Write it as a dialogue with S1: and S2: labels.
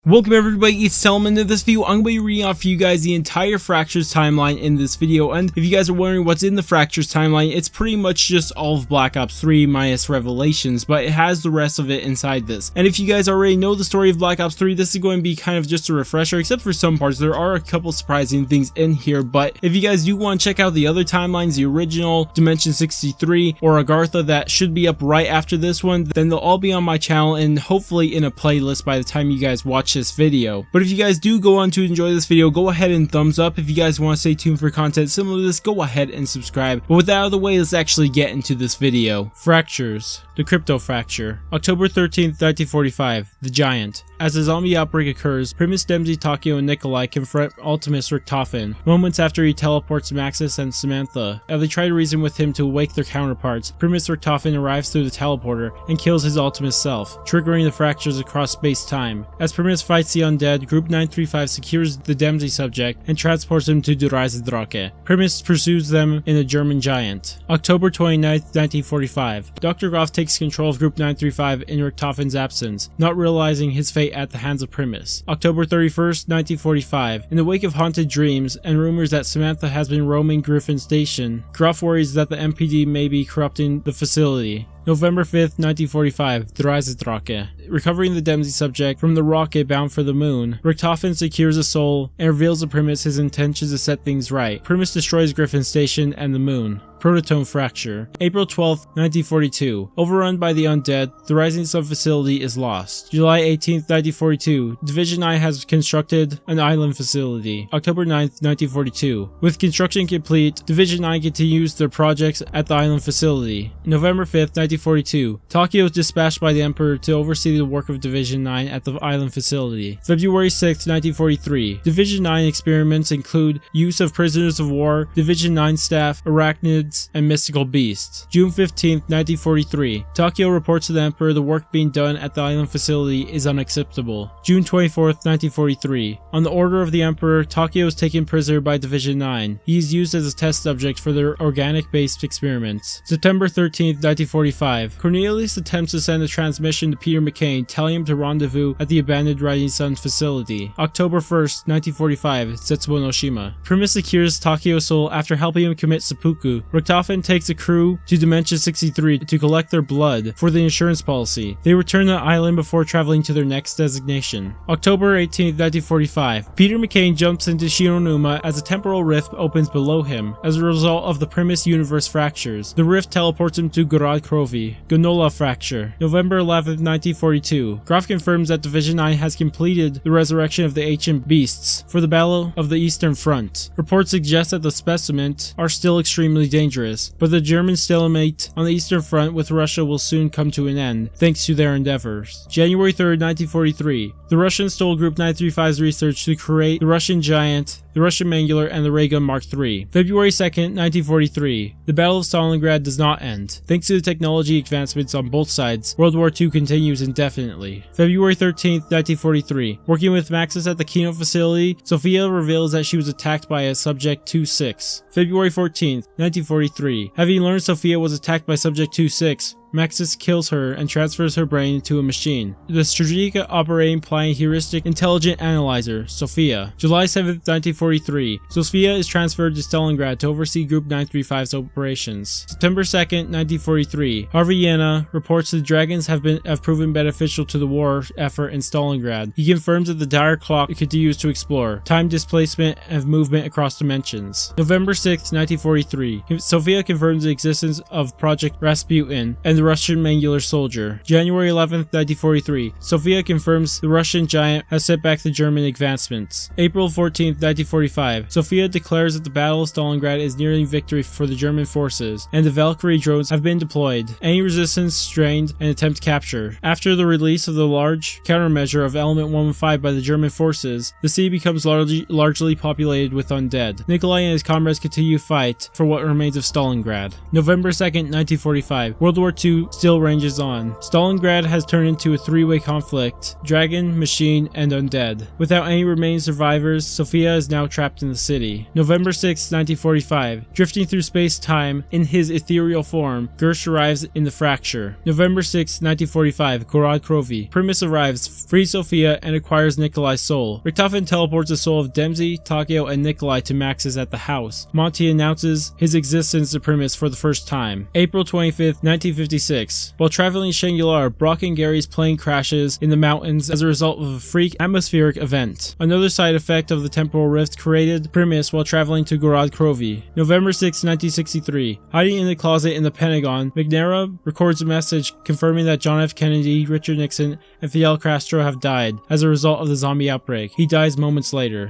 S1: Welcome everybody, it's Showman. In this video, I'm going to be reading off for you guys the entire Fractures timeline in this video, and if you guys are wondering what's in the Fractures timeline, it's pretty much just all of Black Ops 3 minus Revelations, but it has the rest of it inside this. And if you guys already know the story of Black Ops 3, this is going to be kind of just a refresher, except for some parts. There are a couple surprising things in here, but if you guys do want to check out the other timelines, the original, Dimension 63, or Agartha that should be up right after this one, then they'll all be on my channel and hopefully in a playlist by the time you guys watch this video. But if you guys do go on to enjoy this video, go ahead and thumbs up. If you guys want to stay tuned for content similar to this, go ahead and subscribe. But with that out of the way, let's actually get into this video. Fractures. The Crypto Fracture. October 13th, 1945. The Giant. As a zombie outbreak occurs, Primus, Dempsey, Takio, and Nikolai confront Ultimus Richtofen. Moments after he teleports Maxis and Samantha, as they try to reason with him to awake their counterparts, Primus Richtofen arrives through the teleporter and kills his Ultimus self, triggering the fractures across space-time. As Primus fights the undead, Group 935 secures the Dempsey subject and transports him to Die Reisedrache. Primus pursues them in a German Giant. October 29th, 1945. Dr. Groff takes control of Group 935 in Richtofen's absence, not realizing his fate at the hands of Primus. October 31st, 1945. In the wake of haunted dreams and rumors that Samantha has been roaming Griffin Station, Groff worries that the MPD may be corrupting the facility. November 5th, 1945, Die Reisedrache. Recovering the Dempsey subject from the rocket bound for the moon, Richtofen secures a soul and reveals to Primus his intentions to set things right. Primus destroys Griffin Station and the moon. Prototome Fracture. April 12th, 1942. Overrun by the undead, the Rising Sun facility is lost. July 18th, 1942. Division 9 has constructed an island facility. October 9th, 1942. With construction complete, Division 9 continues their projects at the island facility. November 5th, 1942. Takio is dispatched by the Emperor to oversee the work of Division 9 at the island facility. February 6th, 1943. Division 9 experiments include use of prisoners of war, Division 9 staff, arachnids, and mystical beasts. June 15th, 1943. Takio reports to the Emperor the work being done at the island facility is unacceptable. June 24th, 1943. On the order of the Emperor, Takio is taken prisoner by Division 9. He is used as a test subject for their organic-based experiments. September 13th, 1945. Cornelius attempts to send a transmission to Peter McCain telling him to rendezvous at the abandoned Rising Sun facility. October 1st, 1945. Zetsubou no Shima. Primus secures Takio's soul after helping him commit seppuku. Richtofen takes a crew to Dimension 63 to collect their blood for the insurance policy. They return to the island before traveling to their next destination. October 18, 1945. Peter McCain jumps into Shironuma as a temporal rift opens below him as a result of the Primus universe fractures. The rift teleports him to Gorod Krovi. Gonola Fracture. November 11, 1942. Groff confirms that Division 9 has completed the resurrection of the ancient beasts for the Battle of the Eastern Front. Reports suggest that the specimens are still extremely dangerous, but the German stalemate on the Eastern Front with Russia will soon come to an end, thanks to their endeavors. January 3rd, 1943. The Russians stole Group 935's research to create the Russian Giant, the Russian Mangular, and the Ray Gun Mark III. February 2nd, 1943. The Battle of Stalingrad does not end. Thanks to the technology advancements on both sides, World War II continues indefinitely. February 13th, 1943. Working with Maxis at the Kino facility, Sophia reveals that she was attacked by a Subject 26. February 14th, 1943. Having learned Sophia was attacked by Subject 26, Maxis kills her and transfers her brain into a machine. The Strategic Operating Plan Heuristic Intelligent Analyzer, Sophia. July 7th, 1943. Sophia is transferred to Stalingrad to oversee Group 935's operations. September 2nd, 1943. Harvey Yena reports the Dragons have proven beneficial to the war effort in Stalingrad. He confirms that the Dire Clock could be used to explore time displacement and movement across dimensions. November 6th, 1943. Sophia confirms the existence of Project Rasputin and the Russian Mangular Soldier. January 11th, 1943. Sophia confirms the Russian Giant has set back the German advancements. April 14th, 1945. Sophia declares that the Battle of Stalingrad is nearing victory for the German forces, and the Valkyrie drones have been deployed. Any resistance strained and attempt capture. After the release of the large countermeasure of Element 115 by the German forces, the sea becomes largely populated with undead. Nikolai and his comrades continue fight for what remains of Stalingrad. November 2nd, 1945. World War II II still rages on. Stalingrad has turned into a three-way conflict: dragon, machine, and undead. Without any remaining survivors, Sofia is now trapped in the city. November 6, 1945. Drifting through space-time in his ethereal form, Gersh arrives in the fracture. November 6, 1945. Gorod Krovi. Primus arrives, frees Sofia, and acquires Nikolai's soul. Richtofen teleports the soul of Dempsey, Takeo, and Nikolai to Max's at the house. Monty announces his existence to Primus for the first time. April 25th, 1956. While traveling Shangri-La, Brock and Gary's plane crashes in the mountains as a result of a freak atmospheric event. Another side effect of the temporal rift created Primus while traveling to Gorod Krovi. November 6, 1963. Hiding in the closet in the Pentagon, McNamara records a message confirming that John F. Kennedy, Richard Nixon, and Fidel Castro have died as a result of the zombie outbreak. He dies moments later.